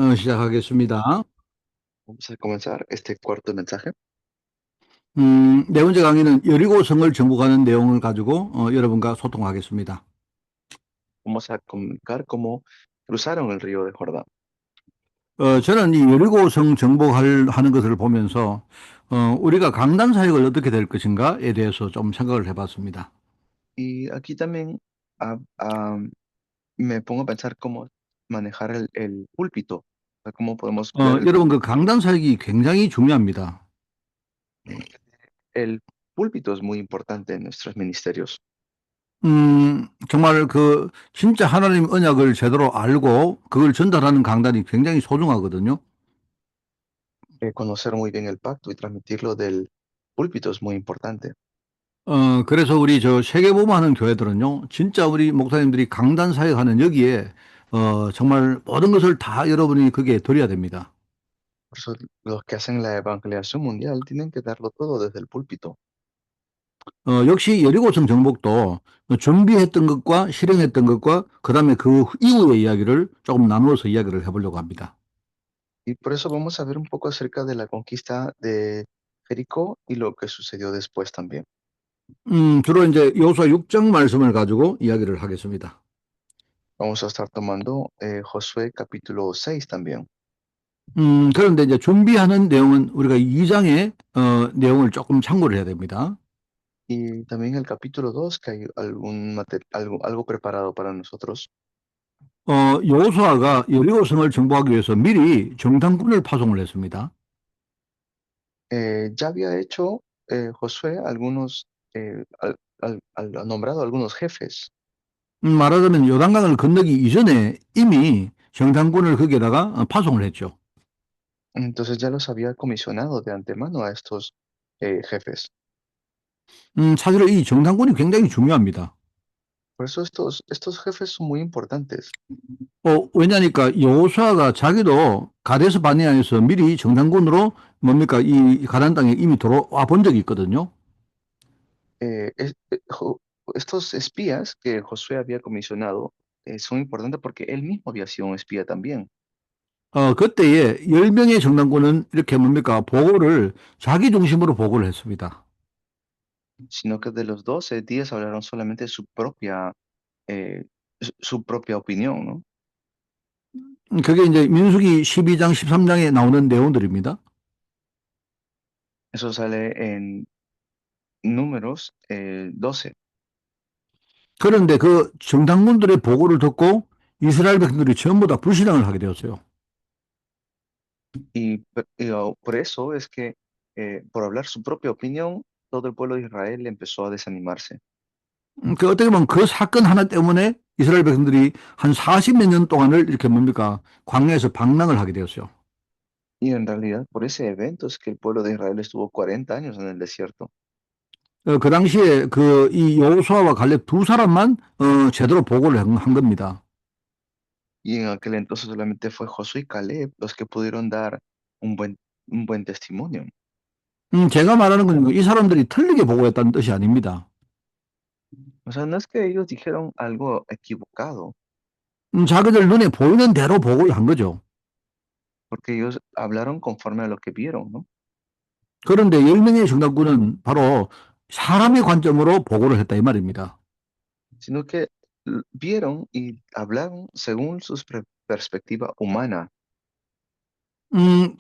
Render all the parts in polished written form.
시작하겠습니다. Vamos a comenzar este cuarto mensaje. 네 번째 강의는 여리고성을 정복하는 내용을 가지고 여러분과 소통하겠습니다. Vamos a comunicar cómo cruzaron el río de Jordán. 저는 이 여리고성 정복하는 것을 보면서 우리가 강단 사역을 어떻게 될 것인가에 대해서 좀 생각을 해봤습니다. Y aquí también ah, ah, me pongo a pensar cómo manejar el púlpito, o sea, cómo podemos ver el 여러분 그 púlpito. 강단 사역이 굉장히 중요합니다. El púlpito es muy importante en nuestros ministerios. 정말 그 진짜 하나님 언약을 제대로 알고 그걸 전달하는 강단이 굉장히 소중하거든요. Conocer muy bien el pacto y transmitirlo del púlpito es muy importante. 그래서 우리 저 세계보험하는 교회들은요, 진짜 우리 목사님들이 강단 사역하는 여기에, 정말 모든 것을 다 여러분이 거기에 드려야 됩니다. Por eso los que hacen la evangelización mundial tienen que darlo todo desde el púlpito. 역시 여리고성 정복도 준비했던 것과 실행했던 것과 그 다음에 그 이후의 이야기를 조금 나누어서 이야기를 해보려고 합니다. Y por eso vamos a ver un poco acerca de la conquista de Jericó y lo que sucedió después también. 주로 이제 여호수아 6장 말씀을 가지고 이야기를 하겠습니다. Vamos a estar tomando Josué capítulo 6 también. 그런데 이제 준비하는 내용은 우리가 2장의 내용을 조금 참고를 해야 됩니다. Y también el capítulo 2 que hay algo preparado para nosotros. 여호수아가 여리고성을 정복하기 위해서 미리 정탐꾼을 파송을 했습니다. Ya había hecho Josué ha nombrado algunos jefes. 말하자면 요단강을 건너기 이전에 이미 정탐꾼을 거기에다가 파송을 했죠. Entonces ya los había comisionado de antemano a estos jefes. 사실 이 정탐꾼이 굉장히 중요합니다. Por eso estos jefes son muy importantes. 왜냐니까 여호수아가 자기도 가데스 바네아에서 미리 정탐꾼으로 뭡니까 이 가나안 땅에 이미 들어와 본 적이 있거든요. eh, es- eh, Jo- estos espías que Josué había comisionado son importantes porque él mismo había sido un espía también, 그때에 10명의 정탐꾼은 이렇게 뭡니까 보고를 자기 중심으로 보고를 했습니다. sino que de los 12, 10 hablaron solamente su propia opinión, ¿no? 그게 이제 민수기 12장, 13장에 나오는 내용들입니다. Eso sale en Números 12. 그런데 그 정탐꾼들의 보고를 듣고 이스라엘 백성들이 전부 다 불신앙을 하게 되었어요. Por eso es que, por hablar su propia opinión, todo el pueblo de Israel empezó a desanimarse. 그 어떻게 보면 그 사건 하나 때문에 이스라엘 백성들이 한 40몇 년 동안을 이렇게 뭡니까 광야에서 방랑을 하게 되었어요. Y en realidad, por ese evento es que el pueblo de Israel estuvo 40 años en el desierto. 그 당시에 그 이 여호수아와 갈렙 두 사람만 제대로 보고를 한 겁니다. Y en aquel entonces solamente fue Josué y Caleb los que pudieron dar un buen, un buen testimonio. 제가 말하는 건 이 사람들이 틀리게 보고했다는 뜻이 아닙니다. O sea, no es que ellos dijeron algo equivocado, 자기들 눈에 보이는 대로 보고를 한 거죠. porque ellos hablaron conforme a lo que vieron, ¿no? 그런데 10명의 정답군은 바로 사람의 관점으로 보고를 했다 이 말입니다. Sino que vieron y hablaron según su perspectiva humana.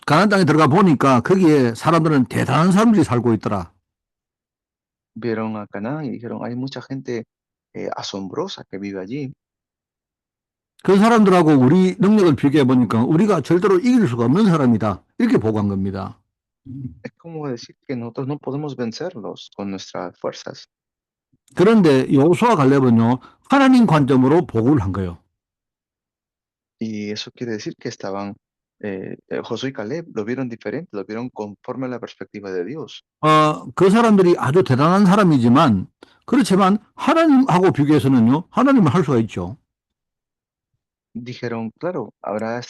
가나안 땅에 들어가 보니까 거기에 사람들은 대단한 사람들이 살고 있더라. Vieron a Canaán y dijeron, hay mucha gente asombrosa que vive allí. 그 사람들하고 우리 능력을 비교해 보니까 우리가 절대로 이길 수가 없는 사람이다. 이렇게 보고한 겁니다. Es como decir que nosotros no podemos vencerlos con nuestras fuerzas. 그런데 여호수아 갈렙은요 하나님 관점으로 보고를 한 거예요. Y eso quiere decir que Josué y Caleb lo vieron diferente, lo vieron conforme a la perspectiva de Dios. 그 sa람들이 아주 대단한 사람이지만 그렇지만 하나님하고 비교해서는요 하나님은 할 수가 있죠. Dijeron, claro, habrá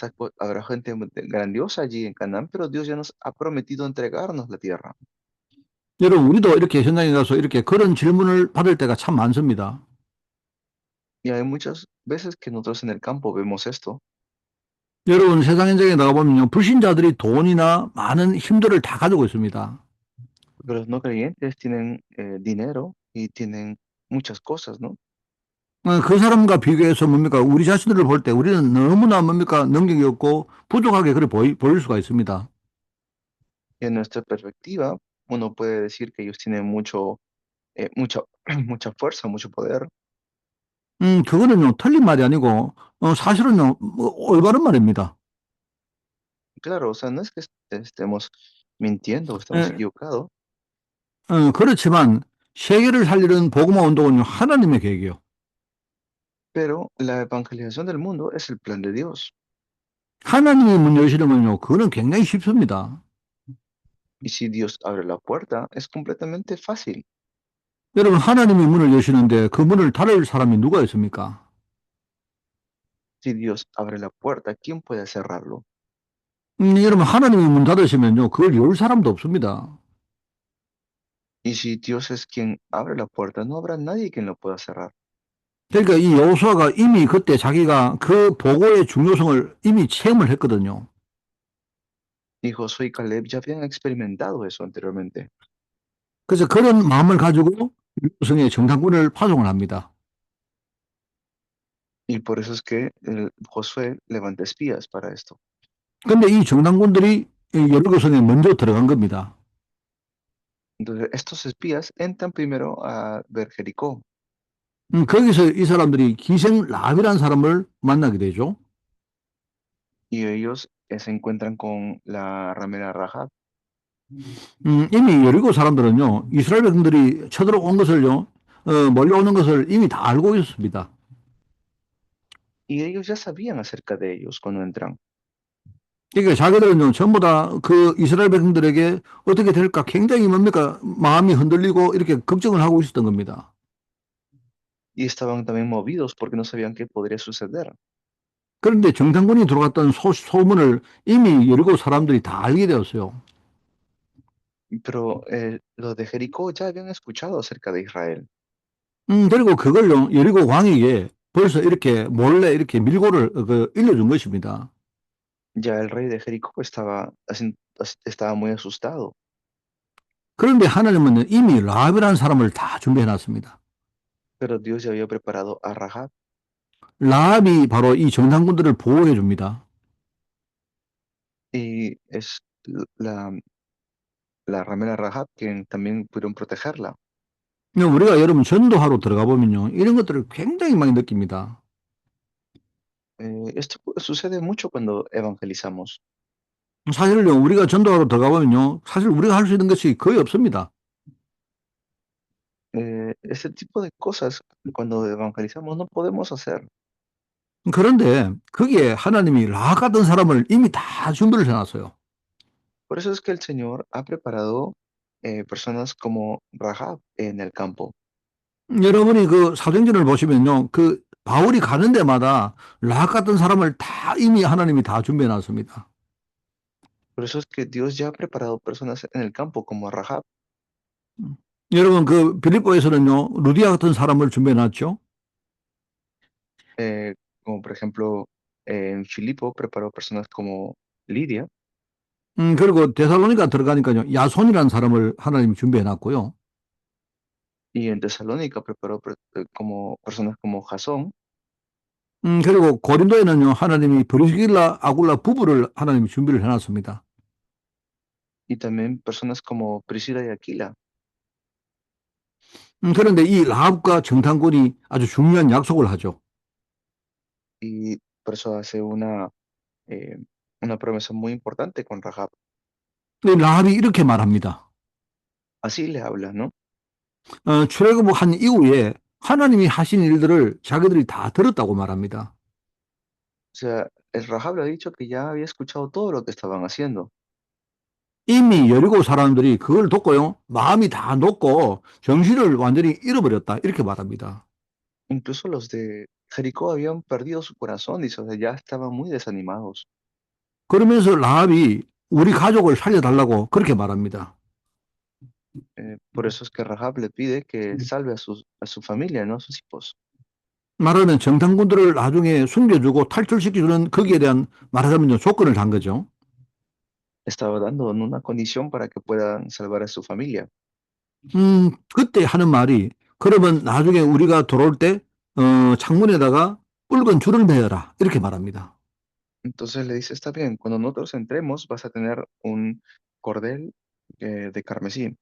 gente grandiosa allí en Canaán, pero Dios ya nos ha prometido entregarnos la tierra. 여러분 우리도 이렇게 현장에 가서 이렇게 그런 질문을 받을 때가 참 많습니다. Y hay muchas veces que nosotros en el campo vemos esto. 여러분 세상 현장에 나가보면요. 불신자들이 돈이나 많은 힘들을 다 가지고 있습니다. Porque los no creyentes tienen dinero y tienen muchas cosas, ¿no? 그 사람과 비교해서 뭡니까? 우리 자신들을 볼 때 우리는 너무나 뭡니까? 능력이 없고 부족하게 그래 보일 수가 있습니다. Y en nuestra perspectiva, uno puede decir que ellos tienen mucha, mucha fuerza, mucho poder. 그거는요. 틀린 말이 아니고, 사실은요. 뭐 올바른 말입니다. Claro, o sea, no es que estemos mintiendo o estamos 예, equivocados, 그렇지만 세계를 살리는 복음화 운동은요. 하나님의 계획이요. pero la evangelización del mundo es el plan de Dios. 하나님이 문 여시려면요. 그거는 굉장히 쉽습니다. Y si Dios abre la puerta, es completamente fácil. 여러분, 하나님이 문을 여시는데 그 문을 닫을 사람이 누가 있습니까? Si Dios abre la puerta, ¿quién puede cerrarlo? 여러분, 하나님이 문 닫으시면요. 그걸 열 사람도 없습니다. Y si Dios es quien abre la puerta, no habrá nadie quien lo pueda cerrar. 그러니까 이 여호수아가 이미 그때 자기가 그 보고의 중요성을 이미 체험을 했거든요. Y Josué y Caleb ya habían experimentado eso anteriormente. 그래서 그런 마음을 가지고 성의 정탐꾼을 파송을 합니다. Y por eso es que Josué levanta espías para esto. 근데 이 정탐꾼들이 여리고성에 먼저 들어간 겁니다. Entonces, estos espías entran primero a ver Jericó 거기서 이 사람들이 기생 라합이라는 사람을 만나게 되죠. y ellos se encuentran con la ramera Rahab. 이미 여리고 사람들은요, 이스라엘 백성들이 쳐들어온 것을요, 몰려오는 것을 이미 다 알고 있었습니다. Y ellos ya sabían acerca de ellos cuando entran. 그러니까 자기들은요, 전부 다 그 이스라엘 백성들에게 어떻게 될까 굉장히 뭡니까, 마음이 흔들리고 이렇게 걱정을 하고 있었던 겁니다. Y estaban también movidos porque no sabían qué podría suceder. 그런데 정탐꾼이 들어갔던 소문을 이미 여리고 사람들이 다 알게 되었어요. Pero los de Jericó ya habían escuchado acerca de Israel. 그리고 그걸요, 여리고 왕에게 벌써 이렇게 몰래 이렇게 밀고를 일러준 것입니다. Ya el rey de Jericó estaba muy asustado. 그런데 하나님은 이미 라합이라는 사람을 다 준비해 놨습니다. Pero Dios ya había preparado a Rahab 라합이 바로 이 정탐꾼들을 보호해 줍니다. y es la ramera Rahab quien también pudieron protegerla. 근데 우리가 여러분 전도하러 들어가 보면요, 이런 것들을 굉장히 많이 느낍니다. Esto sucede mucho cuando evangelizamos. 사실은요, 우리가 전도하러 들어가 보면요, 사실 우리가 할 수 있는 것이 거의 없습니다. Este tipo de cosas cuando evangelizamos no podemos hacer. 그런데 거기에 하나님이 라합 같은 사람을 이미 다 준비를 해놨어요. Por eso es que el Señor ha preparado personas como Rahab en el campo. 여러분이 그 사도행전을 보시면요, 그 바울이 가는 데마다 라합 같은 사람을 다 이미 하나님이 다 준비해 놨습니다. Por eso es que Dios ya ha preparado personas en el campo como Rahab. 여러분 그 빌립보에서는요, 루디아 같은 사람을 준비해 놨죠. Como por ejemplo en Filipo preparó personas como Lidia 그리고 데살로니가 들어가니까요, 야손이라는 사람을 하나님이 준비해 놨고요. y en Tesalónica preparó como personas como Jasón 그리고 고린도에는요, 하나님이 브리스길라 아굴라 부부를 하나님이 준비를 해놨습니다. y también personas como Priscila y Aquila. 그런데 이 라합과 정탐꾼이 아주 중요한 약속을 하죠. Y por eso hace eh, una promesa muy importante con Rahab. 이 라합이 이렇게 말합니다. Así le habla, ¿no? 출애굽한 이후에 하나님이 하신 일들을 자기들이 다 들었다고 말합니다. O sea, el Rahab le ha dicho que ya había escuchado todo lo que estaban haciendo. 이미 여리고 사람들이 그걸 듣고요, 마음이 다 녹고 정신을 완전히 잃어버렸다 이렇게 말합니다. Incluso los de Jericó habían perdido su corazón, dice, o sea, ya estaban muy desanimados. 그러면서 라합이 우리 가족을 살려달라고 그렇게 말합니다. Por eso es que Rahab le pide que salve a su familia, ¿no? A sus hijos. 말하면 정탐꾼들을 나중에 숨겨주고 탈출시켜주는 거기에 대한 말하자면 조건을 단 거죠. Estaba dando en una condición para que puedan salvar a su familia. 그때 하는 말이 그러면 나중에 우리가 돌아올 때 창문에다가 붉은 줄을 매어라 이렇게 말합니다. Entonces le dice, está bien, cuando nosotros entremos vas a tener un cordel de carmesí.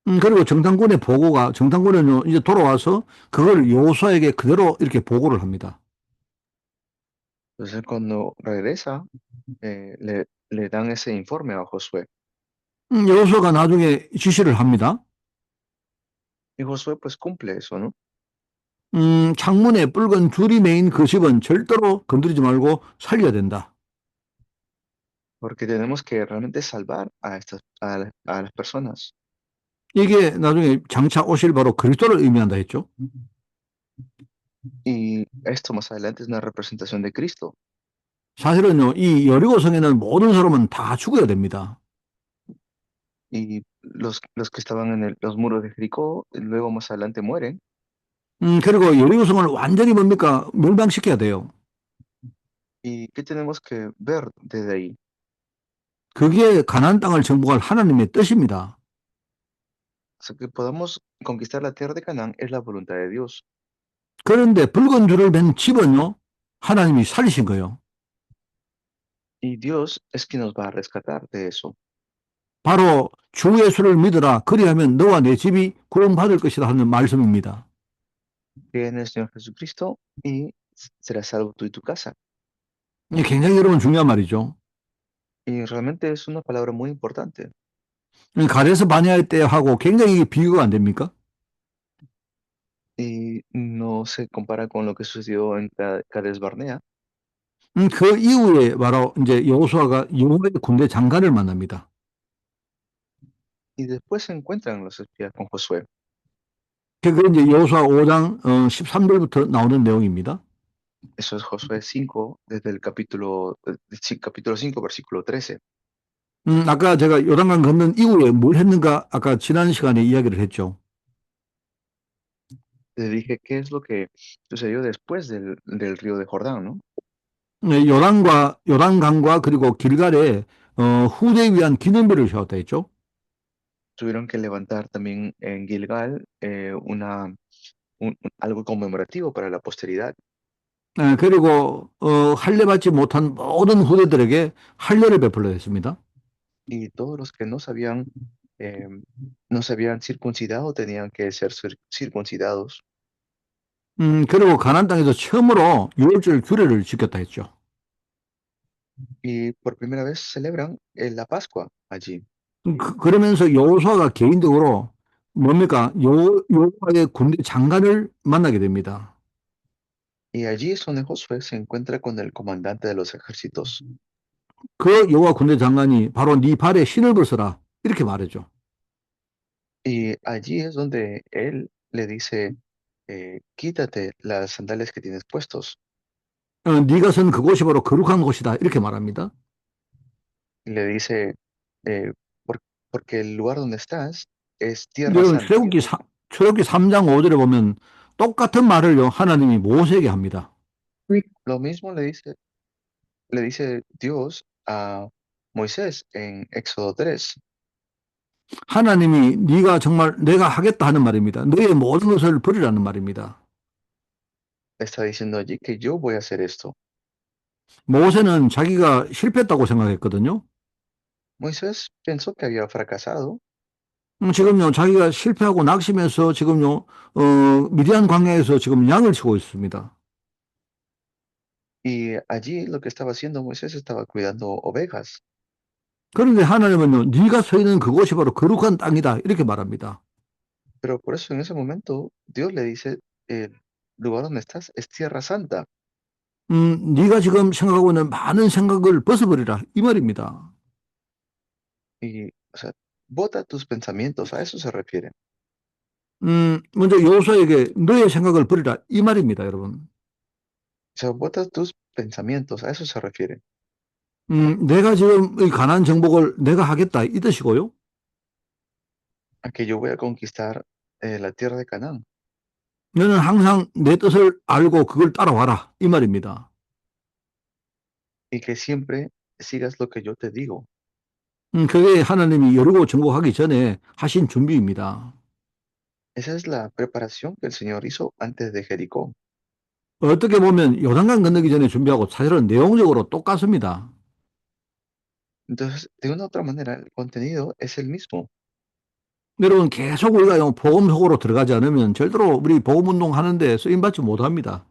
그리고 정탐군의 보고가 정탐군은 이제 돌아와서 그걸 여호수아에게 그대로 이렇게 보고를 합니다. Entonces cuando regresa, le dan ese informe a Josué. 여호수아가 나중에 지시를 합니다. Y Josué pues cumple eso, ¿no? 창문에 붉은 줄이 매인 그 집은 절대로 건드리지 말고 살려야 된다. Porque tenemos que realmente salvar a las personas. 이게 나중에 장차 오실 바로 그리스도를 의미한다 했죠. Y esto más adelante es una representación de Cristo. 사실은요, 이 여리고 성에는 모든 사람은 다 죽어야 됩니다. Y los que estaban en los muros de Jericó, luego más adelante mueren. 그리고 여리고 성을 완전히 뭡니까? 멸망시켜야 돼요. ¿Y qué tenemos que ver desde ahí? 그게 가나안 땅을 정복할 하나님의 뜻입니다. O sea, que podamos conquistar la tierra de Canaán es la voluntad de Dios. 그런데 붉은 줄을 맨 집은요, 하나님이 살리신 거예요. Y Dios es quien nos va a rescatar de eso. 바로 주 예수를 믿으라. 그리하면 너와 내 집이 구원받을 것이다 하는 말씀입니다. Cree en el Señor Jesucristo y serás salvo tú y tu casa. 이게 굉장히 여러분 중요한 말이죠. Y realmente es una palabra muy importante. 가데스 바네아의 때하고 굉장히 비교가 안 됩니까? Y no se compara con lo que sucedió en Cades Barnea. 그 이후에 바로 이제 여호수아가 여호와의 군대 장관을 만납니다. Y después se encuentran los espías con Josué. 그게 이제 여호수아 5장 13절부터 나오는 내용입니다. Eso es Josué 5, desde el capítulo 5, versículo 13. 아까 제가 요단강 건넌 이후에 뭘 했는가 아까 지난 시간에 이야기를 했죠. Le dije qué es lo que sucedió después del río de Jordán, ¿no? 네, 요단강과 그리고 길갈에 후대에 위한 기념비를 세웠다 했죠. Tuvieron que levantar también en Gilgal algo conmemorativo para la posteridad. 그리고 할례 받지 못한 모든 후대들에게 할례를 베풀려 했습니다. Y todos los que eh, no se habían circuncidado tenían que ser circuncidados. 그리고 가나안 땅에서 처음으로 유월절 규례를 지켰다 했죠. Y por primera vez celebran la Pascua allí. 그러면서 여호수아가 개인적으로 뭡니까? 여호와의 군대 장관을 만나게 됩니다. Y allí es donde Josué se encuentra con el comandante de los ejércitos. 그 여호와 군대 장관이 바로 네 발에 신을 벗어라 이렇게 말하죠. Y allí es donde él le dice, quítate las sandalias que tienes puestos. 네가 선 그곳이 바로 거룩한 곳이다 이렇게 말합니다. Y le dice, eh, "Por- porque el lugar donde estás es tierra 여러분 santa. 출애굽기 3장 5절에 보면 똑같은 말을요 하나님이 모세에게 합니다. Lo mismo le dice Dios a Moisés en Éxodo 3. 하나님이 네가 정말 내가 하겠다 하는 말입니다. 너의 모든 것을 버리라는 말입니다. Está diciendo allí que yo voy a hacer esto. 모세는 자기가 실패했다고 생각했거든요. Moisés pensó que había fracasado 지금요 자기가 실패하고 낙심해서 지금요 미디안 광야에서 지금 양을 치고 있습니다. y allí lo que estaba haciendo Moisés estaba cuidando ovejas. 그런데 하나님은요 네가 서 있는 그곳이 바로 거룩한 땅이다 이렇게 말합니다. Pero por eso en ese momento Dios le dice, el lugar donde estás es tierra santa. 네가 지금 생각하고 있는 많은 생각을 벗어버리라 이 말입니다. Y, o sea, bota tus pensamientos, a eso se refiere. 먼저 여호수아에게 너의 생각을 버리라 이 말입니다, 여러분. O sea, bota tus pensamientos, a eso se refiere. 내가 지금 이 가나안 정복을 내가 하겠다 이 뜻이고요. A que yo voy a conquistar la tierra de Canaán. 너는 항상 내 뜻을 알고 그걸 따라와라. 이 말입니다. y que siempre sigas lo que yo te digo. 그게 하나님이 여리고 정복하기 전에 하신 준비입니다. Esa es la preparación que el Señor hizo antes de Jericó. 어떻게 보면 요단강 건너기 전에 준비하고 사실은 내용적으로 똑같습니다. Entonces, de una u otra manera, el contenido es el mismo. 여러분 계속 우리가 복음 속으로 들어가지 않으면 절대로 우리 복음 운동 하는데 쓰임 받지 못합니다.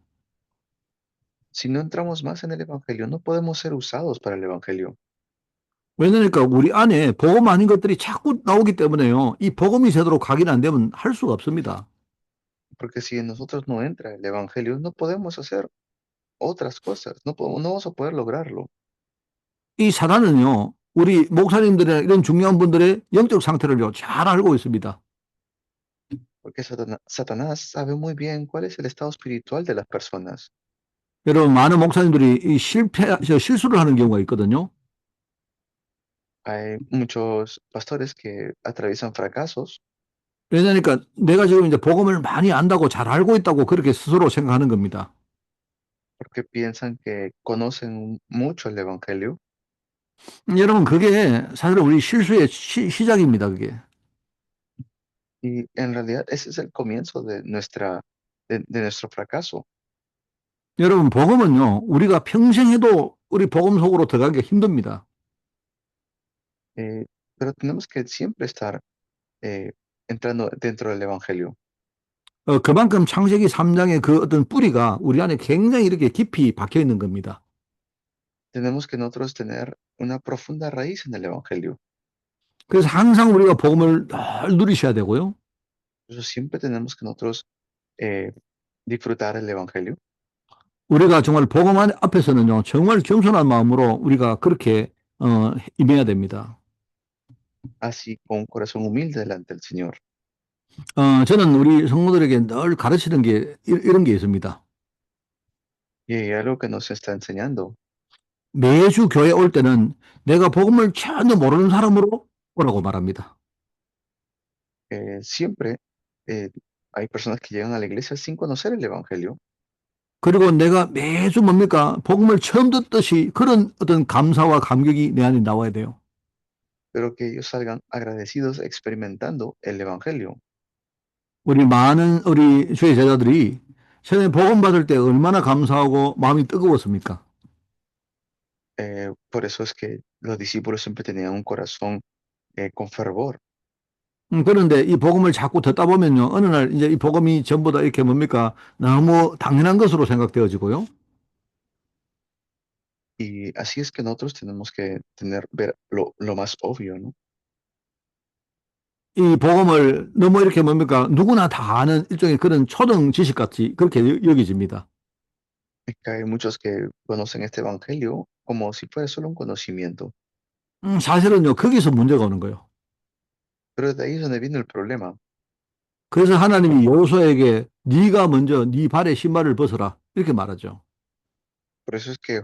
Si no entramos más en el Evangelio, no podemos ser usados para el Evangelio. 왜냐니까 우리 안에 복음 아닌 것들이 자꾸 나오기 때문에요. 이 복음이 제대로 각인 안 되면 할 수가 없습니다. Porque si en nosotros no entra el Evangelio, no podemos hacer otras cosas, no vamos a poder lograrlo. 이 사단은요, 우리 목사님들이나 이런 중요한 분들의 영적 상태를요, 잘 알고 있습니다. Porque Satanás sabe muy bien cuál es el estado espiritual de las personas. 여러분, 많은 목사님들이 이 실수를 하는 경우가 있거든요. Hay muchos pastores que atraviesan fracasos 왜냐니까 내가 지금 이제 복음을 많이 안다고 잘 알고 있다고 그렇게 스스로 생각하는 겁니다. porque piensan que conocen mucho el Evangelio 여러분, 그게 사실은 우리 실수의 시작입니다, 그게. y en realidad ese es el comienzo de nuestro fracaso. 여러분, 복음은요, 우리가 평생 해도 우리 복음 속으로 들어가기가 힘듭니다. Eh, pero tenemos que siempre estar eh, entrando dentro del Evangelio. 그만큼 창세기 3장의 그 어떤 뿌리가 우리 안에 굉장히 이렇게 깊이 박혀 있는 겁니다. Tenemos que nosotros tener una profunda raíz en el Evangelio. 그래서 항상 우리가 복음을 늘 누리셔야 되고요. Por eso siempre tenemos que nosotros eh, disfrutar el Evangelio, 우리가 정말 복음 앞에서는요, 정말 겸손한 마음으로 우리가 그렇게 임해야 됩니다. así con un corazón humilde delante del Señor. 저는 우리 성도들에게 늘 가르치는 게 이런 게 있습니다. Y hay algo que nos está enseñando. 매주 교회 올 때는 내가 복음을 전혀 모르는 사람으로 오라고 말합니다. Siempre eh, hay personas que llegan a la iglesia sin conocer el Evangelio, 그리고 내가 매주 뭡니까? 복음을 처음 듣듯이 그런 어떤 감사와 감격이 내 안에 나와야 돼요. pero que ellos salgan agradecidos experimentando el Evangelio. 우리 많은 우리 주의 제자들이 처음에 복음 받을 때 얼마나 감사하고 마음이 뜨거웠습니까? Por eso es que los discípulos siempre tenían un corazón con fervor. 그런데 이 복음을 자꾸 듣다 보면요. 어느 날 이제 이 복음이 전부 다 이렇게 뭡니까? 너무 당연한 것으로 생각되어지고요. Y así es que nosotros tenemos que ver lo más obvio, ¿no? 이 복음을 너무 이렇게 뭡니까? 누구나 다 아는 일종의 그런 초등 지식같이 그렇게 여겨집니다. Es que hay muchos que conocen este Evangelio como si fuera solo un conocimiento. 사실은요. 거기서 문제가 오는 거예요. Pero de ahí es donde viene el problema. 그래서 하나님이 여호수아에게 네가 먼저 네 발에 신발을 벗어라 이렇게 말하죠. Por eso es que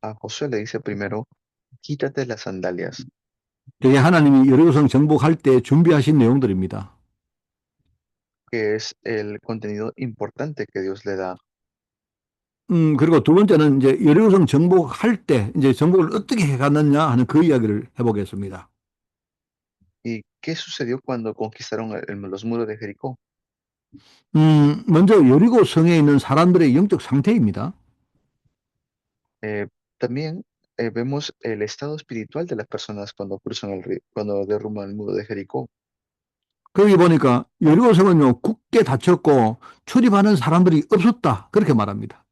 a Josué le dice primero, quítate las sandalias, 그게 하나님이 여리고성 정복할 때 준비하신 내용들입니다. que es el contenido importante que Dios le da. 그리고 두 번째는 이제 여리고성 정복할 때 이제 정복을 어떻게 해갔느냐 하는 그 이야기를 해보겠습니다. ¿Y qué sucedió cuando conquistaron los muros de Jericó? 먼저 여리고 성에 있는 사람들의 영적 상태입니다. Eh, También vemos el estado espiritual de las personas cuando cruzan cuando derrumban el muro de Jericó. 거기 보니까 여리고 성은요 굳게 닫혔고 출입하는 사람들이 없었다 그렇게 말합니다.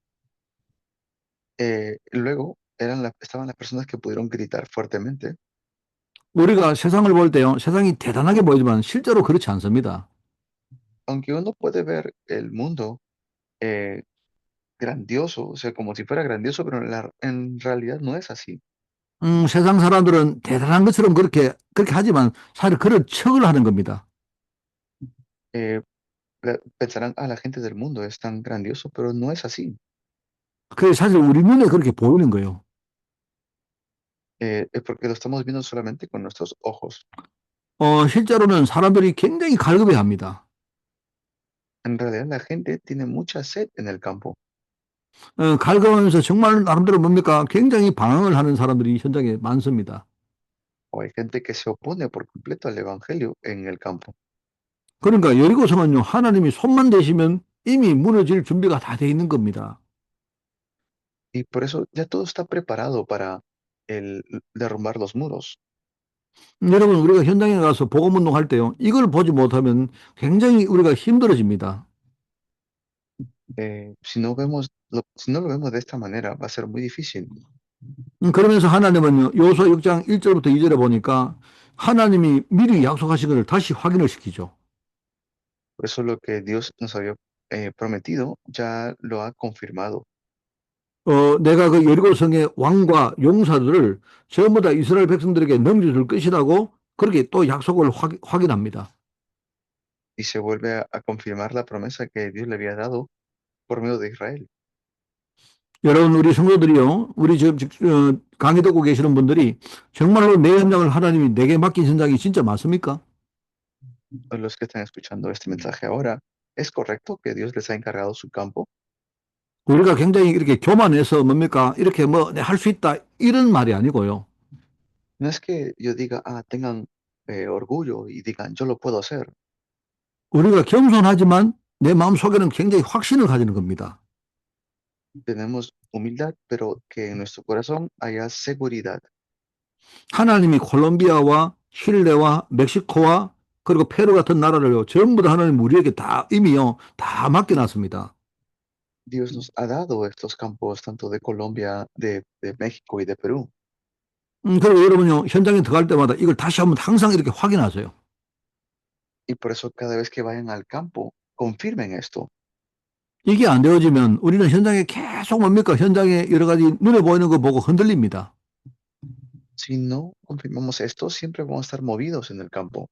Luego estaban las personas que pudieron gritar fuertemente, 우리가 세상을 볼 때요 세상이 대단하게 보이지만 실제로 그렇지 않습니다. aunque uno puede ver el mundo eh, grandioso, o sea, como si fuera grandioso, pero en realidad no es así. 세상 사람들은 대단한 것처럼 그렇게 하지만 사실 그런 척을 하는 겁니다. Eh, Pensarán, la gente del mundo es tan grandioso, pero no es así. 그게 사실 우리 눈에 그렇게 보이는 거예요. Es porque lo estamos viendo solamente con nuestros ojos. 실제로는 사람들이 굉장히 갈급해합니다. En realidad la gente tiene mucha sed en el campo. 갈가면서 정말 나름대로 뭡니까? 굉장히 방황을 하는 사람들이 현장에 많습니다. O hay gente que se opone por completo al evangelio en el campo. 그러니까 여리고성은요, 하나님이 손만 대시면 이미 무너질 준비가 다 돼 있는 겁니다. Y por eso ya todo está preparado para derrumbar los muros. 여러분, 우리가 현장에 가서 복음 운동할 때요, 이걸 보지 못하면 굉장히 우리가 힘들어집니다. Si no lo vemos de esta manera, va a ser muy difícil. 그러면서 하나님은요, 요소 6장 1절부터 2절에 보니까 하나님이 미리 약속하신 것을 다시 확인을 시키죠. Por eso lo que Dios nos había prometido ya lo ha confirmado. 내가 그 여리고성의 왕과 용사들을 전부 다 이스라엘 백성들에게 넘겨줄 것이라고 그렇게 또 약속을 확인합니다. Y se vuelve a confirmar la promesa que Dios le había dado por medio de Israel. 여러분, 우리 성도들이요, 우리 지금 강의 듣고 계시는 분들이 정말로 내 현장을 하나님이 내게 맡긴 현장이 진짜 맞습니까? A los que están escuchando este mensaje ahora, ¿es correcto que Dios les ha encargado su campo? 우리가 굉장히 이렇게 교만해서 뭡니까? 이렇게 뭐, 할 수 있다. 이런 말이 아니고요. No es que yo diga, tengan orgullo y digan, yo lo puedo hacer. 우리가 겸손하지만 내 마음속에는 굉장히 확신을 가지는 겁니다. Tenemos humildad, pero que en nuestro corazón haya seguridad. 하나님이 콜롬비아와 칠레와 멕시코와 그리고 페루 같은 나라를요, 전부 다 하나님 우리에게 다 이미요, 다 맡겨놨습니다. Dios nos ha dado estos campos tanto de Colombia, de México y de Perú. 그리고 여러분요, 현장에 들어갈 때마다 이걸 다시 한번 항상 이렇게 확인하세요. Y por eso cada vez que vayan al campo, confirmen esto. 이게 안 되어지면 우리는 현장에 계속 뭡니까? 현장에 여러 가지 눈에 보이는 거 보고 흔들립니다. Si no confirmamos esto, siempre vamos a estar movidos en el campo.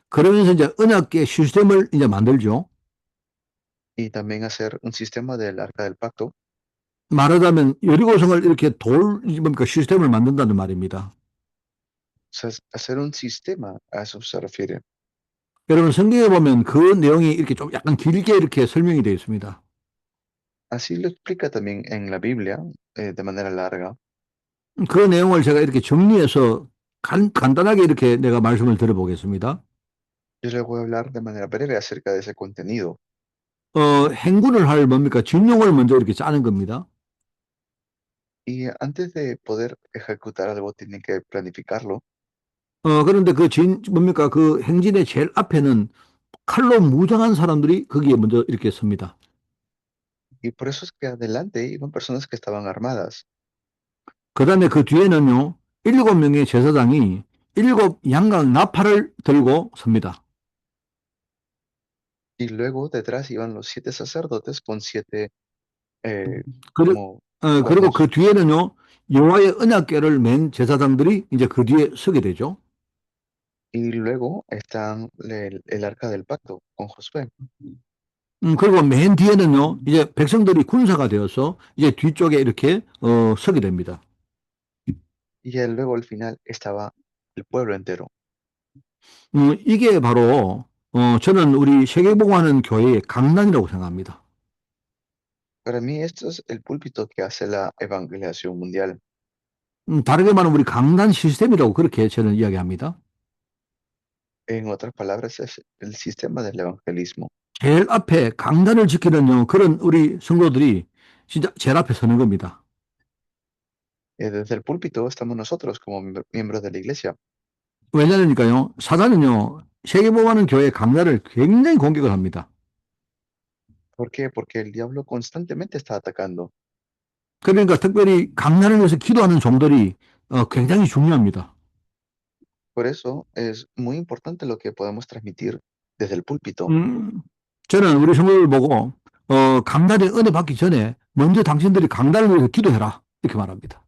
그러면서 이제 언약계 시스템을 이제 만들죠. Y también hacer un sistema del arca del pacto. 말하자면 여리고성을 이렇게 뭡니까? 시스템을 만든다는 말입니다. O sea, hacer un sistema, a eso se refiere. 여러분 성경에 보면 그 내용이 이렇게 좀 약간 길게 이렇게 설명이 되어 있습니다. Así lo explica también en la Biblia, de manera larga. 그 내용을 제가 이렇게 정리해서 간단하게 이렇게 내가 말씀을 드려보겠습니다. Yo les voy a hablar de manera breve acerca de ese contenido. 행군을 할 뭡니까? 진용을 먼저 이렇게 짜는 겁니다. Y antes de poder ejecutar algo, tienen que planificarlo. 그런데 뭡니까? 그 행진의 제일 앞에는 칼로 무장한 사람들이 거기에 먼저 이렇게 섭니다. Y por eso es que adelante iban personas que estaban armadas. 그 다음에 그 뒤에는요, 7명의 제사장이 7 양각 나팔을 들고 섭니다. Y luego detrás iban los 7 sacerdotes con 7 그리, como 그리고 cuernos. 그 뒤에는요, 여호와의 언약궤를 맨 제사장들이 이제 그 뒤에 서게 되죠. Y luego están el arca del pacto con Josué. 그리고 맨 뒤에는요, 이제 백성들이 군사가 되어서 이제 뒤쪽에 이렇게 서게 됩니다. Y luego al final estaba el pueblo entero. 이게 바로 저는 우리 세계복음하는 교회의 강단이라고 생각합니다. Para mí esto es el púlpito que hace la evangelización mundial. 다르게 말하면 우리 강단 시스템이라고 그렇게 저는 이야기합니다. En otras palabras, es el sistema del evangelismo. 제일 앞에 강단을 지키는 그런 우리 성도들이 진짜 제일 앞에 서는 겁니다. Desde el púlpito estamos nosotros como miembros de la iglesia. 왜냐니까요, 사단은요, 세계복음하는 교회의 강단을 굉장히 공격을 합니다. ¿Por qué? Porque el diablo constantemente está atacando. 그러니까 특별히 강단을 위해서 기도하는 종들이 굉장히 중요합니다. Por eso es muy importante lo que podemos transmitir desde el púlpito. 저는 우리 성도들 보고 강단의 은혜 받기 전에 먼저 당신들이 강단을 위해서 기도해라 이렇게 말합니다.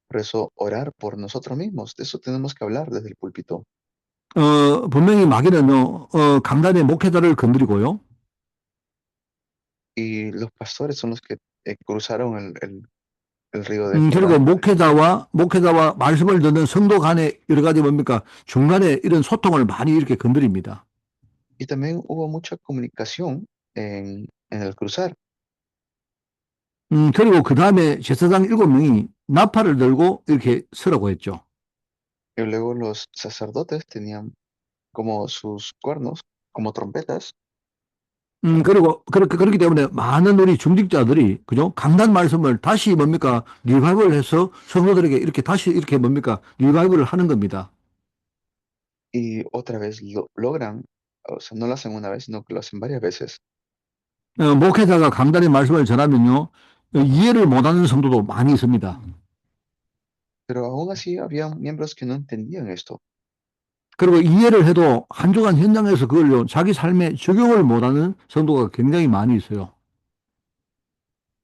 Por eso orar por nosotros mismos, de eso tenemos que hablar desde el púlpito. 분명히 마귀는요, 강단의 목회자를 건드리고요. Y los pastores son los que cruzaron el río de 그리고 Jordán. 목회자와 말씀을 듣는 성도 간의 여러 가지 뭡니까? 중간에 이런 소통을 많이 이렇게 건드립니다. Y también hubo mucha comunicación en el cruzar. 그리고 그 다음에 제사장 7명이 나팔을 들고 이렇게 서라고 했죠. Y luego los sacerdotes tenían como sus cuernos, como trompetas. 그리고 그렇기 때문에 많은 우리 중직자들이, 그죠? 강단 말씀을 다시 뭡니까? 리바이벌 해서 성도들에게 이렇게 다시 이렇게 뭡니까? 리바이벌을 하는 겁니다. Y otra vez lo logran, o sea, no lo hacen una vez, sino que lo hacen varias veces. 목회자가 강단의 말씀을 전하면요, 이해를 못하는 성도도 많이 있습니다. Pero aún así había miembros que no entendían esto. 그리고 이해를 해도 한 주간 현장에서 그걸요, 자기 삶에 적용을 못하는 성도가 굉장히 많이 있어요.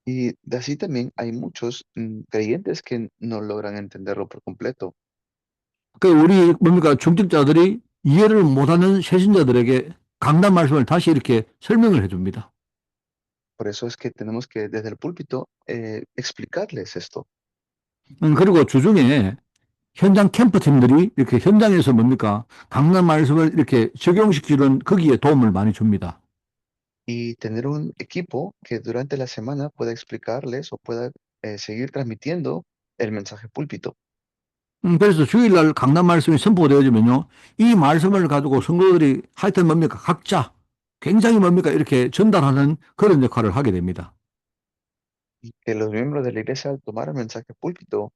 Y de así también hay muchos creyentes que no logran entenderlo por completo. 그 우리 뭡니까? 중직자들이 이해를 못하는 새신자들에게 강단 말씀을 다시 이렇게 설명을 해줍니다. Por eso es que tenemos que desde el púlpito explicarles esto. 그리고 주중에 현장 캠프팀들이 이렇게 현장에서 뭡니까? 강단 말씀을 이렇게 적용시키는 거기에 도움을 많이 줍니다. Y tener un equipo que durante la semana pueda explicarles o pueda seguir transmitiendo el mensaje púlpito. 그래서 주일날 강단 말씀이 선포되어지면요, 이 말씀을 가지고 성도들이 하여튼 뭡니까? 각자 굉장히 뭡니까? 이렇게 전달하는 그런 역할을 하게 됩니다. Y que los miembros de la iglesia al tomar el mensaje púlpito,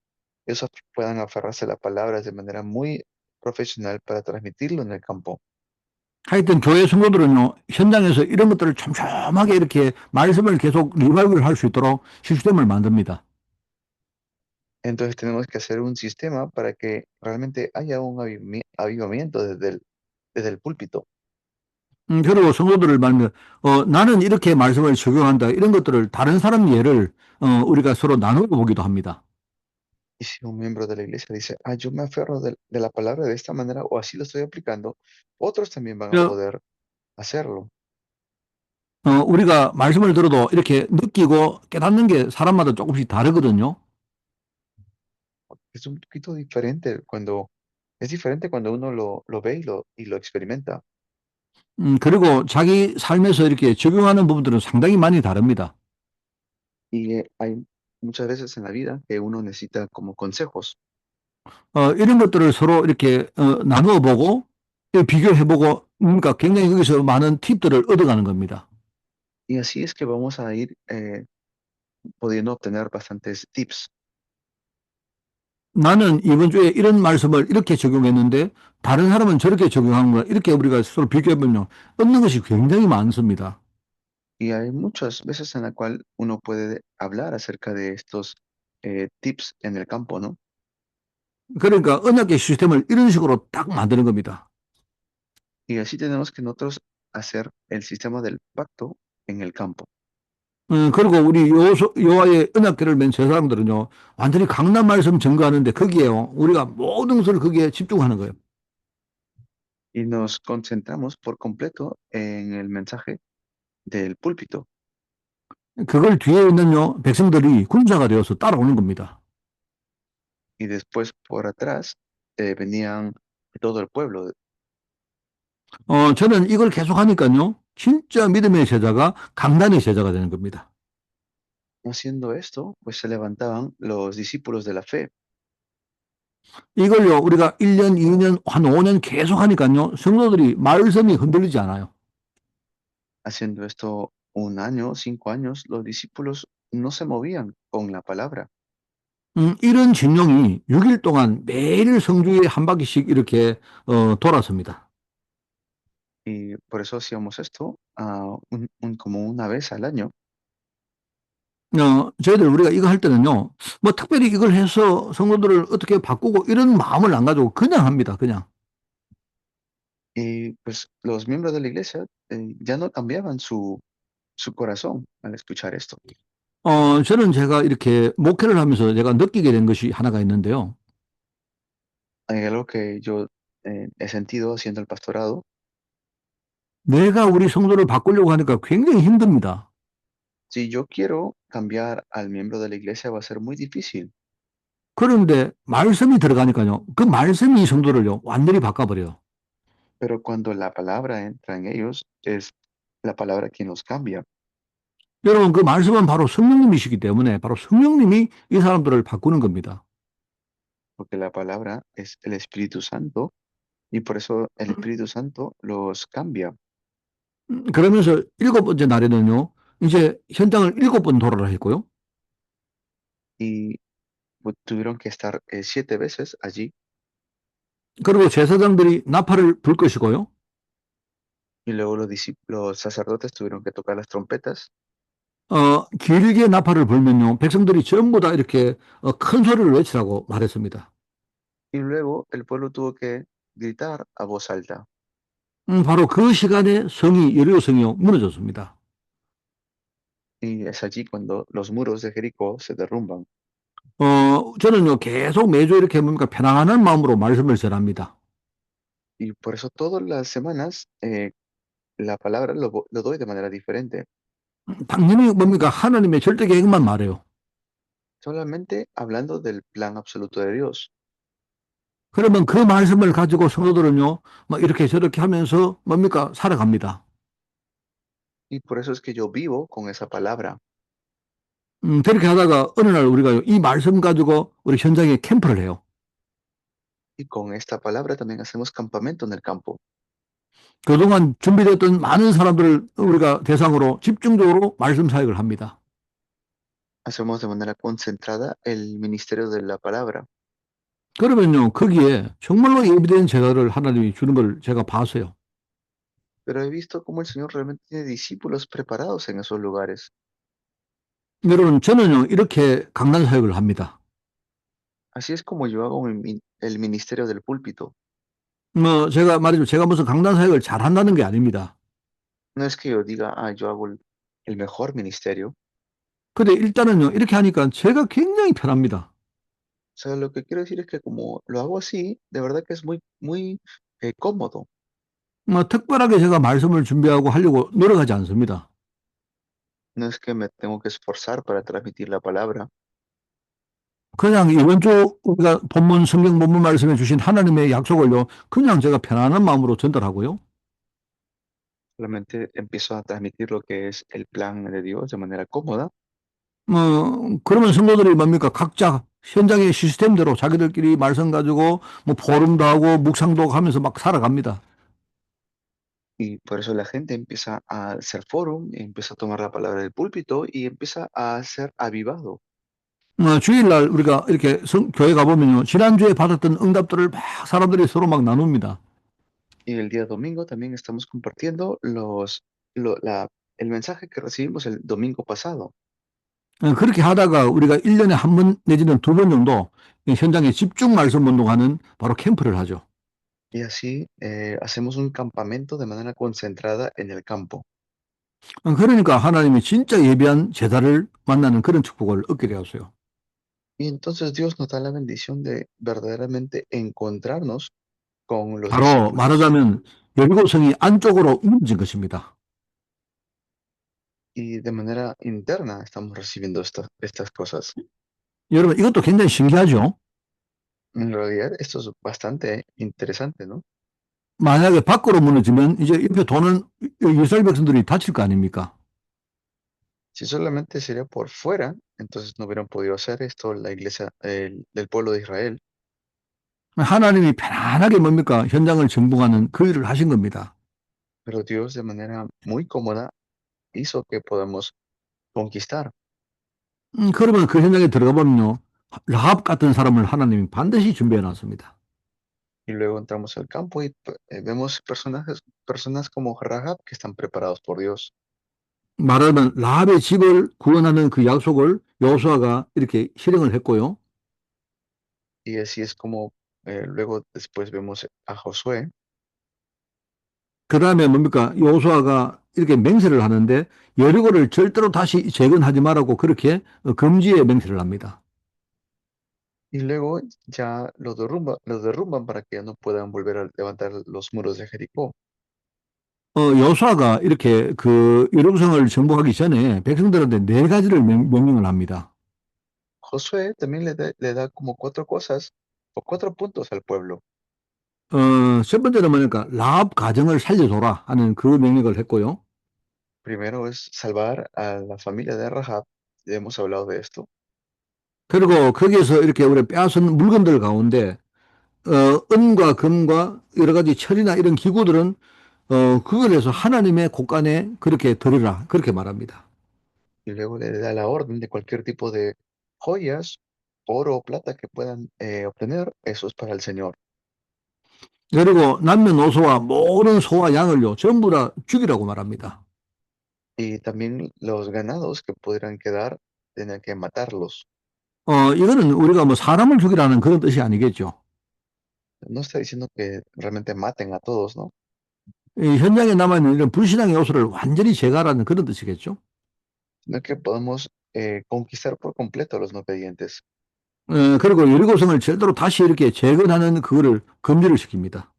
ellos puedan aferrarse a las palabras de manera muy profesional para transmitirlo en el campo. 하여튼 교회 성도들은요, 현장에서 이런 것들을 촘촘하게 이렇게 말씀을 계속 리바이벌 할 수 있도록 시스템을 만듭니다. Entonces tenemos que hacer un sistema para que realmente haya un avivamiento desde el púlpito. 그리고 성도들을 말하면, 나는 이렇게 말씀을 적용한다. 이런 것들을 다른 사람 예를, 우리가 서로 나누어 보기도 합니다. Y si un miembro de la iglesia dice, ah, yo me aferro de la palabra de esta manera o así lo estoy aplicando, otros también van a 저, poder hacerlo. 우리가 말씀을 들어도 이렇게 느끼고 깨닫는 게 사람마다 조금씩 다르거든요. Es un poquito diferente es diferente cuando uno lo ve y lo experimenta. 그리고 자기 삶에서 이렇게 적용하는 부분들은 상당히 많이 다릅니다. Y hay muchas veces en la vida que uno necesita como consejos. 이런 것들을 서로 이렇게 나누어 보고 비교해 보고 그러니까 굉장히 여기서 많은 팁들을 얻어가는 겁니다. Y así es que vamos a ir pudiendo obtener bastantes tips. 나는 이번 주에 이런 말씀을 이렇게 적용했는데 다른 사람은 저렇게 적용하는구나. 이렇게 우리가 서로 비교해 보면 얻는 것이 굉장히 많습니다. Y hay muchas veces en la cual uno puede hablar acerca de estos tips en el campo, ¿no? 그러니까 언약의 시스템을 이런 식으로 딱 만드는 겁니다. Y así tenemos que nosotros hacer el sistema del pacto en el campo. 그리고 우리 여호와의 언약궤를 맨 제사장들은요, 완전히 강단 말씀 증거하는데 거기에요, 우리가 모든 것을 거기에 집중하는 거예요. Y nos concentramos por completo en el mensaje del púlpito. 그걸 뒤에 있는요, 백성들이 군사가 되어서 따라오는 겁니다. Y después por atrás venían todo el pueblo. 저는 이걸 계속 하니까요, 진짜 믿음의 제자가 강단의 제자가 되는 겁니다. Haciendo esto, pues se levantaban los discípulos de la fe. 이걸요, 우리가 1년, 2년, 한 5년 계속 하니까요, 성도들이 말씀이 흔들리지 않아요. Haciendo esto 1 año, 5 años, los discípulos no se movían con la palabra. 이런 진영이 6일 동안 매일 성주에 한 바퀴씩 이렇게 돌았습니다. Y por eso hacíamos esto como una vez al año. 저희들 우리가 이거 할 때는요, 뭐 특별히 이걸 해서 성도들을 어떻게 바꾸고 이런 마음을 안 가지고 그냥 합니다. 그냥. Y pues los miembros de la iglesia ya no cambiaban su corazón al escuchar esto. 저는 제가 이렇게 목회를 하면서 제가 느끼게 된 것이 하나가 있는데요. Hay algo que yo he sentido haciendo el pastorado. 내가 우리 성도를 바꾸려고 하니까 굉장히 힘듭니다. Si yo quiero cambiar al miembro de la iglesia va a ser muy difícil. 그런데 말씀이 들어가니까요, 그 말씀이 성도를요, 완전히 바꿔버려요. Pero cuando la palabra entra en ellos, es la palabra quien los cambia, 여러분, 그 말씀은 바로 성령님이시기 때문에 바로 성령님이 이 사람들을 바꾸는 겁니다. porque la palabra es el Espíritu Santo y por eso el Espíritu Santo los cambia. 그러면서 일곱 번째 날에는요, 이제 현장을 일곱 번 돌아라 했고요. Y tuvieron que estar 7 veces allí 그리고 제사장들이 나팔을 불 것이고요. y luego los sacerdotes tuvieron que tocar las trompetas 길게 나팔을 불면요, 백성들이 전부 다 이렇게 큰 소리를 외치라고 말했습니다. y luego el pueblo tuvo que gritar a voz alta. 바로 그 시간에 성이, 여리고 성이요, 무너졌습니다. Y es allí cuando los muros de Jericó se derrumban. 저는요, 계속 매주 이렇게 뭡니까, 편안한 마음으로 말씀을 전합니다. Y por eso todas las semanas la palabra lo doy de manera diferente. 당연히 뭡니까, 하나님의 절대 계획만 말해요. Solamente hablando del plan absoluto de Dios. 그러면 그 말씀을 가지고 성도들은요, 막 이렇게 저렇게 하면서 뭡니까, 살아갑니다. Y por eso es que yo vivo con esa palabra. 그렇게 하다가 어느 날 우리가 이 말씀 가지고 우리 현장에 캠프를 해요. Y con esta palabra también hacemos campamento en el campo. 그동안 준비됐던 많은 사람들을 우리가 대상으로 집중적으로 말씀 사역을 합니다. Hacemos de manera concentrada el ministerio de la palabra. 그러면요, 거기에 정말로 예비된 제자를 하나님이 주는 걸 제가 봤어요. Pero he visto cómo el Señor realmente tiene discípulos preparados en esos lugares. 여러분, 저는요, 이렇게 강단 사역을 합니다. Así es como yo hago el ministerio del púlpito. 제가 말이죠. 제가 무슨 강단 사역을 잘한다는 게 아닙니다. No es que yo diga, yo hago el mejor ministerio. 근데 일단은요, 이렇게 하니까 제가 굉장히 편합니다. O sea, lo que quiero decir es que como lo hago así, de verdad que es muy, muy cómodo. 특별하게 제가 말씀을 준비하고 하려고 노력하지 않습니다. No es que me tengo que esforzar para transmitir la palabra. 그냥 이번 주 우리가 성경 본문 말씀해 주신 하나님의 약속을요, 그냥 제가 편안한 마음으로 전달하고요. Solamente empiezo a transmitir lo que es el plan de Dios de manera cómoda. 그러면 성도들이 뭡니까? 각자 현장의 시스템대로 자기들끼리 말씀 가지고 뭐 포럼도 하고 묵상도 하면서 막 살아갑니다. Y por eso la gente empieza a hacer fórum, empieza a tomar la palabra del púlpito y empieza a ser avivado. 주일날 우리가 이렇게 교회 가보면요, 지난주에 받았던 응답들을 막 사람들이 서로 막 나눕니다. Y el día domingo también estamos compartiendo el mensaje que recibimos el domingo pasado. 그렇게 하다가 우리가 1년에 한 번 내지는 두 번 정도 현장에 집중 말씀 운동하는 바로 캠프를 하죠. Y así hacemos un campamento de manera concentrada en el campo. 그러니까 하나님이 진짜 예비한 제자를 만나는 그런 축복을 얻게 되었어요. Y entonces Dios nos da la bendición de verdaderamente encontrarnos con los 바로 discípulos. 말하자면 여리고성이 안쪽으로 무너진 것입니다. Y de manera interna estamos recibiendo estas cosas. 여러분, 이것도 굉장히 신기하죠? En realidad, esto es bastante interesante, ¿no? 만약에 밖으로 무너지면 이제 옆에 도는 이스라엘 백성들이 다칠 거 아닙니까? Si solamente sería por fuera, entonces no hubieran podido hacer esto la iglesia del pueblo de Israel. 하나님이 편안하게 뭡니까? 현장을 정복하는 그 일을 하신 겁니다. Pero Dios de manera muy cómoda hizo que podamos conquistar. 그러면 그 현장에 들어가 보면요, 라합 같은 사람을 하나님이 반드시 준비해 놨습니다. Y luego entramos al campo y vemos personas como Rahab que están preparados por Dios. 말하자면 라합의 집을 구원하는 그 약속을 여호수아가 이렇게 실행을 했고요. Y así es como luego después vemos a Josué. 그 다음에 뭡니까? 여호수아가 이렇게 맹세를 하는데 여리고를 절대로 다시 재건하지 말라고 그렇게 금지의 맹세를 합니다. Y luego ya los derrumban para que ya no puedan volver a levantar los muros de Jericó. 여호수아가 이렇게 그 여리고성을 정복하기 전에 백성들한테 네 가지를 명령을 합니다. Josué también le da como 4 cosas o 4 puntos al pueblo. 첫 번째는 뭐니까 라합 가정을 살려줘라 하는 그 명령을 했고요. Primero es salvar a la familia de Rahab, ya hemos hablado de esto. 그리고 거기에서 이렇게 우리 빼앗은 물건들 가운데 은과 금과 여러 가지 철이나 이런 기구들은 그걸 해서 하나님의 곳간에 그렇게 드리라 그렇게 말합니다. Y luego le da la orden de cualquier tipo de joyas, oro o plata que puedan obtener, eso es para el Señor. 그리고 남녀노소와 모든 소와 양을요 전부 다 죽이라고 말합니다. Y también los ganados que pudieran quedar, tienen que matarlos. 이거는 우리가 뭐 사람을 죽이라는 그런 뜻이 아니겠죠. No está diciendo que realmente maten a todos, ¿no? 이 현장에 남아있는 이런 불신앙의 요소를 완전히 제거하라는 그런 뜻이겠죠. Sino que podemos conquistar por completo a los no creyentes. 그리고 여리고성을 제대로 다시 이렇게 재건하는 그거를 금지를 시킵니다.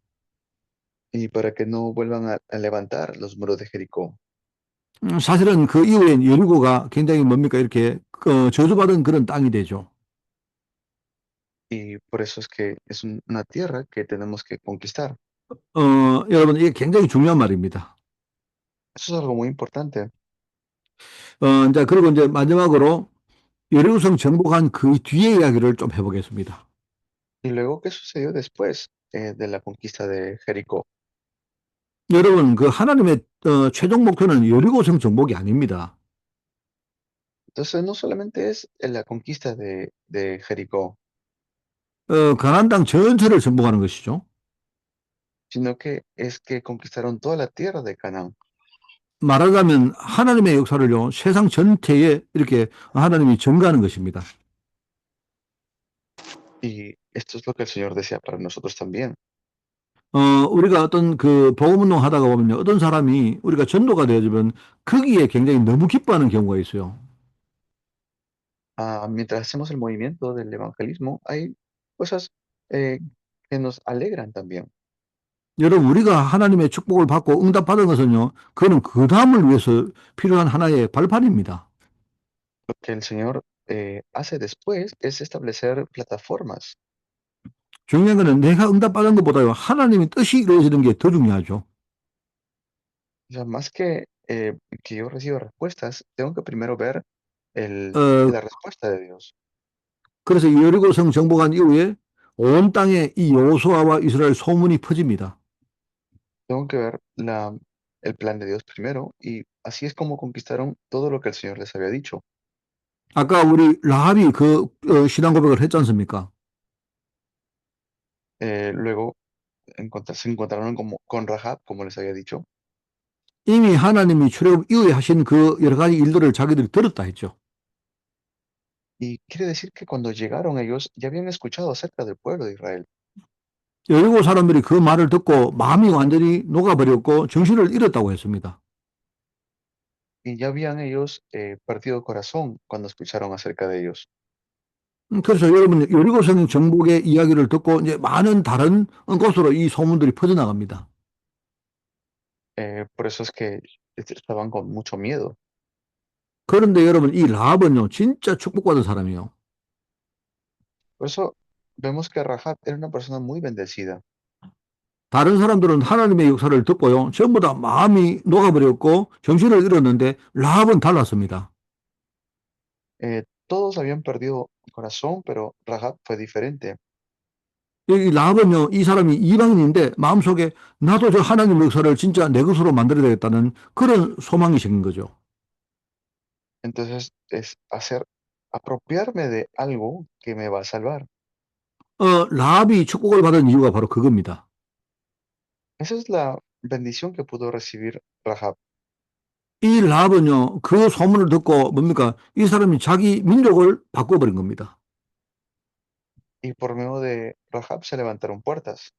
Y para que no vuelvan a levantar los muros de Jericó. 사실은 그 이후에 여리고가 굉장히 뭡니까 이렇게 저주받은 그런 땅이 되죠. Y por eso es que es una tierra que tenemos que conquistar. 여러분 이게 굉장히 중요한 말입니다. Eso es algo muy importante. 이제 그리고 이제 마지막으로 여리고성 정복한 그 뒤의 이야기를 좀 해보겠습니다. Y luego, ¿qué sucedió después de la conquista de Jericó? 여러분 그 하나님의 최종 목표는 여리고성 정복이 아닙니다. Entonces, no solamente es la conquista de Jericó, 가나안 땅 전체를 정복하는 것이죠. sino que es que conquistaron toda la tierra de Canaán. 말하자면 하나님의 역사를요 세상 전체에 이렇게 하나님이 전가하는 것입니다. Y esto es lo que el Señor desea para nosotros también. 우리가 어떤 그 복음운동 하다가 보면요 어떤 사람이 우리가 전도가 되어지면 거기에 굉장히 너무 기뻐하는 경우가 있어요. Mientras hacemos el movimiento del evangelismo, hay cosas eh, que nos alegran también, 여러분 우리가 하나님의 축복을 받고 응답받은 것은요 그거는 그 다음을 위해서 필요한 하나의 발판입니다. lo que el Señor hace después es establecer plataformas. 중요한 거는 내가 응답받은 것보다요 하나님의 뜻이 이루어지는 게 더 중요하죠. O sea, más que yo reciba respuestas, tengo que primero ver 어, la respuesta de Dios. 그래서 여리고성 정복한 이후에 온 땅에 이 여호수아와 이스라엘 소문이 퍼집니다. Tengo que ver el plan de Dios primero y así es como conquistaron todo lo que el Señor les había dicho. 아까 우리 라합이 그 신앙 고백을 했지 않습니까? Luego se encontraron con Rahab, como les había dicho, 이미 하나님이 출애굽 이후에 하신 그 여러 가지 일들을 자기들이 들었다 했죠. y quiere decir que cuando llegaron ellos ya habían escuchado acerca del pueblo de Israel 여리고 사람들이 그 말을 듣고 마음이 완전히 녹아버렸고 정신을 잃었다고 했습니다. y ya habían ellos perdido corazón cuando escucharon acerca de ellos. 그래서 여러분 여리고성 정복의 이야기를 듣고 이제 많은 다른 곳으로 이 소문들이 퍼져나갑니다. Por eso es que estaban con mucho miedo. 그런데 여러분 이 라합은요 진짜 축복받은 사람이에요. Por eso vemos que Rahab era una persona muy bendecida. 다른 사람들은 하나님의 역사를 듣고요 전부 다 마음이 녹아버렸고 정신을 잃었는데 라합은 달랐습니다. Todos habían perdido corazón, pero Rahab fue diferente. 이 라합은요 이 사람이 이방인인데 마음속에 나도 저 하나님의 역사를 진짜 내 것으로 만들어야 되겠다는 그런 소망이 생긴 거죠. Entonces es apropiarme de algo que me va a salvar. 라합이 축복을 받은 이유가 바로 그겁니다. Esa es la bendición que pudo recibir Rahab. 이 라합은요, 그 소문을 듣고 뭡니까? 이 사람이 자기 민족을 바꿔버린 겁니다. Y por medio de Rahab se levantaron puertas.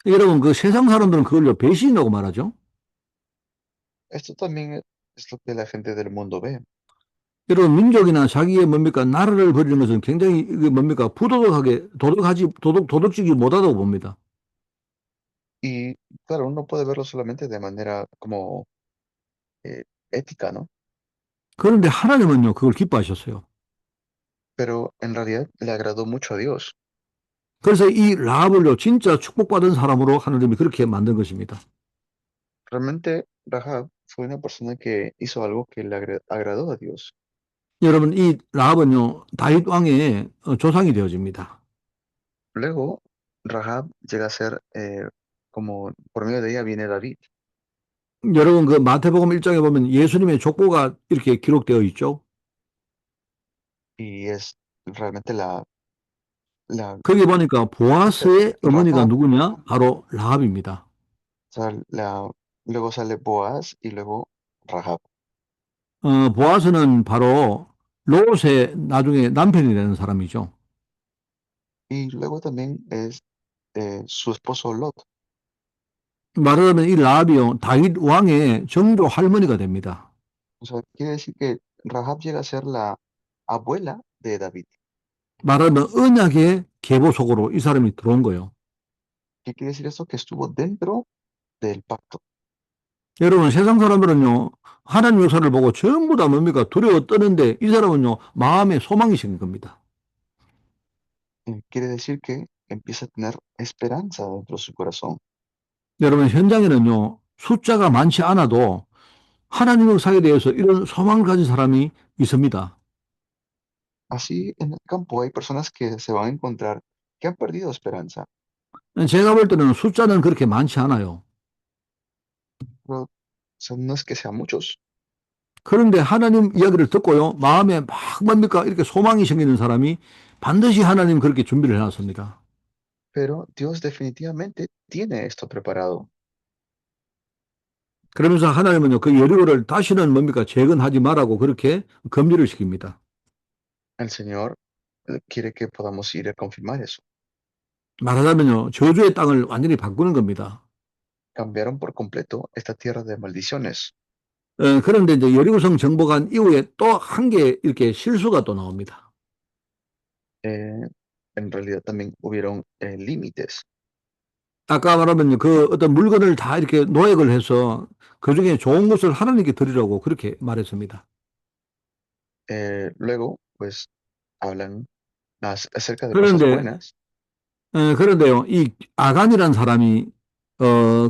여러분, 그 세상 사람들은 그걸요, 배신이라고 말하죠. Esto también es lo que la gente del mundo ve. 여러분, 민족이나 자기의 뭡니까? 나라를 버리는 것은 굉장히 이게 뭡니까? 부도덕하게, 도덕적이 못하다고 봅니다. Y claro, uno puede verlo solamente de manera como ética, ¿no? 그런데 하나님은요, 그걸 기뻐하셨어요. Pero en realidad le agradó mucho a Dios. 그래서 이 라합을요, 진짜 축복받은 사람으로 하나님이 그렇게 만든 것입니다. Realmente, Rahab fue una persona que hizo algo que le agradó a Dios. 여러분, 이 라합은요, 다윗 왕의 조상이 되어집니다. Luego, Rahab llega a ser, como por medio de ella viene David. 여러분, 그 마태복음 1장에 보면 예수님의 족보가 이렇게 기록되어 있죠. Y es realmente la 거기 보니까 보아스의 어머니가 Rahab, 누구냐? 바로 라합입니다. o sea, luego sale Boaz y luego Rahab. 보아스는 바로 롯의 나중에 남편이 되는 사람이죠. Y luego también es su esposo Lot. 말하자면 이 라합이요, 다윗 왕의 정조 할머니가 됩니다. O sea, quiere decir que Rahab llega a ser la abuela de David. 말하자면 언약의 계보 속으로 이 사람이 들어온 거예요. ¿Qué quiere decir eso? Que estuvo dentro del pacto. 여러분, 세상 사람들은요, 하나님 역사를 보고 전부 다 뭡니까? 두려워 떠는데 이 사람은요, 마음에 소망이 생긴 겁니다. Quiere decir que empieza a tener esperanza dentro de su corazón. 여러분, 현장에는요, 숫자가 많지 않아도 하나님 역사에 대해서 이런 소망을 가진 사람이 있습니다. Así en el campo hay personas que se van a encontrar que han perdido esperanza, 제가 볼 때는 숫자는 그렇게 많지 않아요. pero o sea, no es que sean muchos, 그런데 하나님 이야기를 듣고요, 마음에 막 뭡니까? 이렇게 소망이 생기는 사람이 반드시 하나님 그렇게 준비를 해놨습니다. pero Dios definitivamente tiene esto preparado. 그러면서 하나님은요, 그 여리고를 다시는 뭡니까? 재건하지 말라고 그렇게 금지를 시킵니다. El Señor quiere que podamos ir a confirmar eso. 말하자면요, 저주의 땅을 완전히 바꾸는 겁니다. Cambiaron por completo esta tierra de maldiciones. 그런데 이제 여리고성 정복한 이후에 또 한 개 이렇게 실수가 또 나옵니다. Eh, en realidad también hubieron límites. 아까 말하면 그 어떤 물건을 다 이렇게 노획을 해서 그 중에 좋은 것을 하나님께 드리라고 그렇게 말했습니다. Luego, pues, hablan acerca de cosas 그런데, buenas. 그런데요, 이 아간이라는 사람이,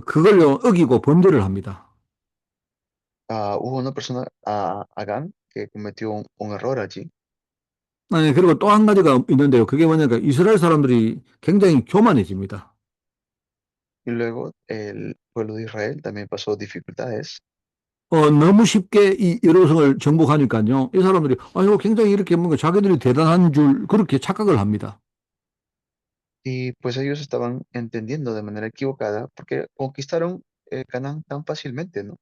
그걸요, 어기고 범죄를 합니다. Hubo una persona, Agán, que cometió un error allí. 그리고 또 한 가지가 있는데요. 그게 뭐냐면 이스라엘 사람들이 굉장히 교만해집니다. Y luego el pueblo de Israel también pasó dificultades. 너무 쉽게 이 여로성을 정복하니까요. 이 사람들이, 이거 굉장히 이렇게 뭔가 자기들이 대단한 줄 그렇게 착각을 합니다. Y pues ellos estaban entendiendo de manera equivocada porque conquistaron Canaán tan fácilmente, ¿no?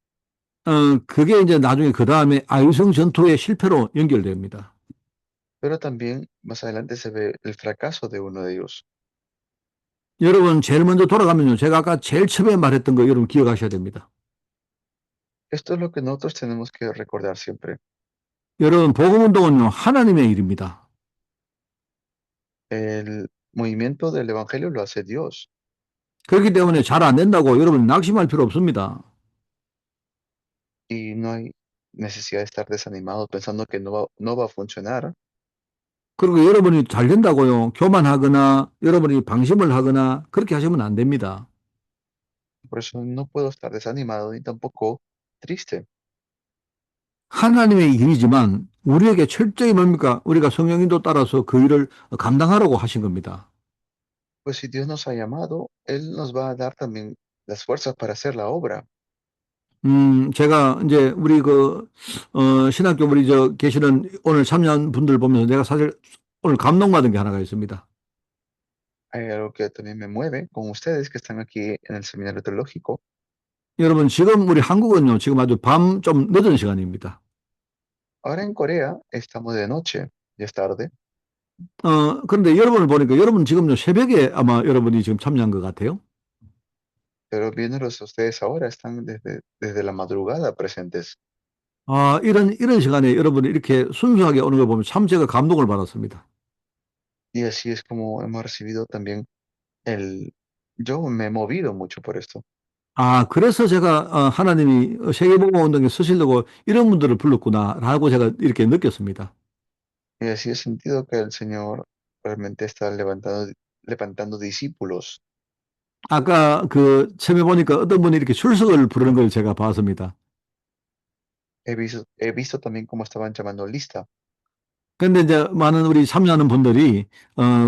그게 이제 나중에 그 다음에 아이성 전투의 실패로 연결됩니다. Pero también más adelante se ve el fracaso de uno de ellos. 여러분, 제일 먼저 돌아가면요. 제가 아까 제일 처음에 말했던 거 여러분 기억하셔야 됩니다. Esto es lo que nosotros tenemos que recordar siempre. 여러분, 복음운동은요. 하나님의 일입니다. El movimiento del evangelio lo hace Dios. 그렇기 때문에 잘 안 된다고 여러분 낙심할 필요 없습니다. Y no hay necesidad de estar desanimados pensando que no va a funcionar. 그리고 여러분이 잘 된다고요. 교만하거나 여러분이 방심을 하거나 그렇게 하시면 안 됩니다. Por eso no puedo estar desanimado ni tampoco triste. 하나님의 일이지만 우리에게 철저히 뭡니까? 우리가 성령인도 따라서 그 일을 감당하라고 하신 겁니다. Pues si Dios nos ha llamado, Él nos va a dar también las fuerzas para hacer la obra. 제가 이제 우리 신학교 우리 계시는 오늘 참여한 분들 보면서 내가 사실 오늘 감동받은 게 하나가 있습니다. Hay algo que también me mueve con ustedes que están aquí en el seminario teológico. 여러분, 지금 우리 한국은요, 지금 아주 밤 좀 늦은 시간입니다. Ahora en Corea estamos de noche, ya es tarde, 그런데 여러분을 보니까 여러분 지금요, 새벽에 아마 여러분이 지금 참여한 것 같아요. pero viéndolos a ustedes ahora están desde la madrugada presentes. 이런 시간에 여러분이 이렇게 순수하게 오는 걸 보면 참 제가 감동을 받았습니다. Y así es como hemos recibido también el... Yo me he movido mucho por esto. 그래서 제가 하나님이 세계복음 운동에 쓰시려고 이런 분들을 불렀구나라고 제가 이렇게 느꼈습니다. Y así he sentido que el Señor realmente está levantando levantando discípulos. 아까 그 처음에 보니까 어떤 분이 이렇게 출석을 부르는 걸 제가 봤습니다. He visto también cómo estaban llamando lista. 근데 이제 많은 우리 참여하는 분들이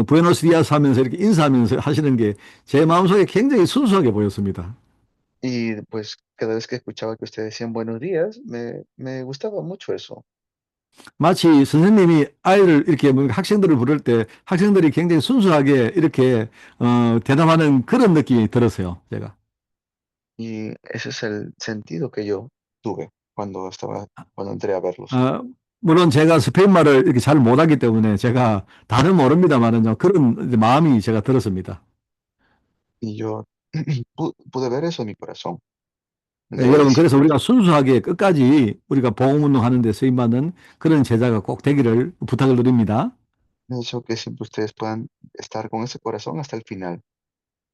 부에노스디아스 하면서 이렇게 인사하면서 하시는 게 제 마음속에 굉장히 순수하게 보였습니다. Y pues cada vez que escuchaba que ustedes decían buenos días, me gustaba mucho eso. 마치 선생님이 아이를 이렇게 뭐 학생들을 부를 때 학생들이 굉장히 순수하게 이렇게 대답하는 그런 느낌이 들었어요, 제가. Y ese es el sentido que yo tuve cuando entré a verlos. 어, 물론 제가 스페인 말을 이렇게 잘 못하기 때문에 제가 다는 모릅니다만은 그런 이제 마음이 제가 들었습니다. Y yo pude ver eso en mi corazón. 예, Debo 여러분, decir, 그래서 우리가 순수하게 끝까지 우리가 복음운동 하는데 쓰임받는 그런 제자가 꼭 되기를 부탁을 드립니다. eso que siempre ustedes puedan estar con ese corazón hasta el final.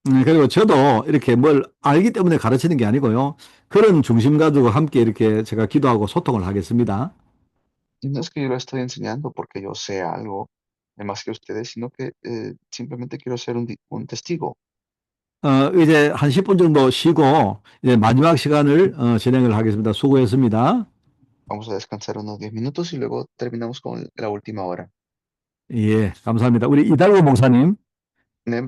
그리고 저도 이렇게 뭘 알기 때문에 가르치는 게 아니고요. 그런 중심 가지고 함께 이렇게 제가 기도하고 소통을 하겠습니다. Y no es que yo lo estoy enseñando porque yo sé algo más que ustedes, sino que simplemente quiero ser un testigo. 이제 한 10분 정도 쉬고 이제 마지막 시간을 진행을 하겠습니다. 수고했습니다. Vamos a descansar unos 10 minutos y luego terminamos con la última hora. 예, 감사합니다. 우리 이달구 목사님. Ne-